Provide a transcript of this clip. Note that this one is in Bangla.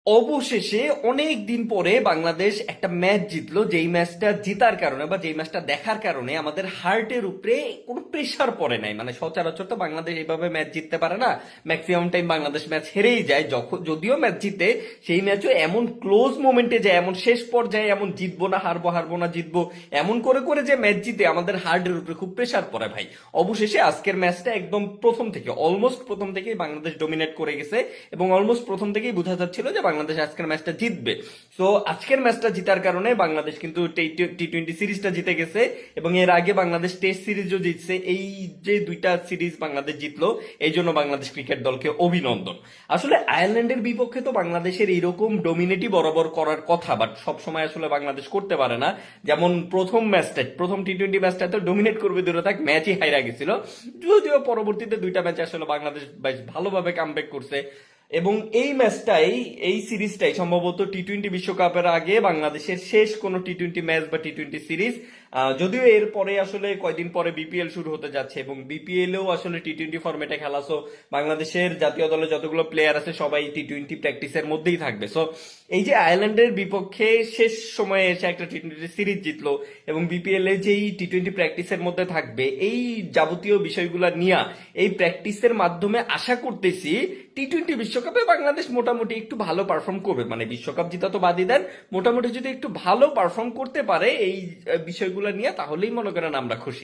অবশেষে অনেক দিন পরে বাংলাদেশ একটা ম্যাচ জিতলো, যেই ম্যাচটা জিতার কারণে বা যেই ম্যাচটা দেখার কারণে আমাদের হার্টের উপরে কোনো প্রেসার পড়ে নাই। মানে সচরাচর তো বাংলাদেশ এইভাবে ম্যাচ জিততে পারে না, ম্যাক্সিমাম টাইম বাংলাদেশ ম্যাচ হেরেই যায়। যখন যদিও ম্যাচ জিতে, সেই ম্যাচও এমন ক্লোজ মোমেন্টে যায়, এমন শেষ পর্যায়ে, এমন জিতবো না হারবো, হারবো না জিতবো, এমন করে করে যে ম্যাচ জিতে আমাদের হার্টের উপরে খুব প্রেসার পড়ে ভাই। অবশেষে আজকের ম্যাচটা একদম প্রথম থেকে, অলমোস্ট প্রথম থেকেই বাংলাদেশ ডোমিনেট করে গেছে এবং অলমোস্ট প্রথম থেকেই বোঝা যাচ্ছিল যে বাংলাদেশ আজকের ম্যাচটা জিতবে। তো আজকের ম্যাচটা জিতার কারণে বাংলাদেশ কিন্তু টি-20 সিরিজটা জিতে গেছে এবং এর আগে বাংলাদেশ টেস্ট সিরিজও জিতছে। এই যে দুইটা সিরিজ বাংলাদেশ জিতলো, এই জন্য বাংলাদেশ ক্রিকেট দলকে অভিনন্দন। আসলে আয়ারল্যান্ডের বিপক্ষে তো বাংলাদেশের এইরকম ডোমিনেটই বরাবর করার কথা, বাট সব সময় আসলে বাংলাদেশ করতে পারে না। যেমন প্রথম টি-20 ম্যাচটা তো ডোমিনেট করবে দূরে থাক, ম্যাচই হাইরা গেছিল। যদিও পরবর্তীতে দুইটা ম্যাচে আসলে বাংলাদেশ বেশ ভালোভাবে কামব্যাক করছে এবং এই সিরিজটাই সম্ভবত টি-20 বিশ্বকাপের আগে বাংলাদেশের শেষ কোনো টি-20 ম্যাচ বা টি-20 সিরিজ। যদিও এর পরে আসলে কয়দিন পরে বিপিএল শুরু হতে যাচ্ছে এবং বিপিএল এও আসলে টি-20 ফরম্যাটে খেলা। সো বাংলাদেশের জাতীয় দলে যতগুলো প্লেয়ার আছে সবাই টি-20 প্র্যাকটিসের মধ্যেই থাকবে। সো এই যে আয়ারল্যান্ডের বিপক্ষে শেষ সময়ে এসে একটা টি-20 সিরিজ জিতলো এবং বিপিএল এ যেই টি-20 প্র্যাকটিসের মধ্যে থাকবে, এই যাবতীয় বিষয়গুলো নিয়ে এই প্র্যাকটিসের মাধ্যমে আশা করতেছি টি-20 বিশ্বকাপে বাংলাদেশ মোটামুটি একটু ভালো পারফর্ম করবে। মানে বিশ্বকাপ জিতা তো বাদই দেন, মোটামুটি যদি একটু ভালো পারফর্ম করতে পারে এই বিষয়গুলো নিয়ে, তাহলেই মনে করেন আমরা খুশি।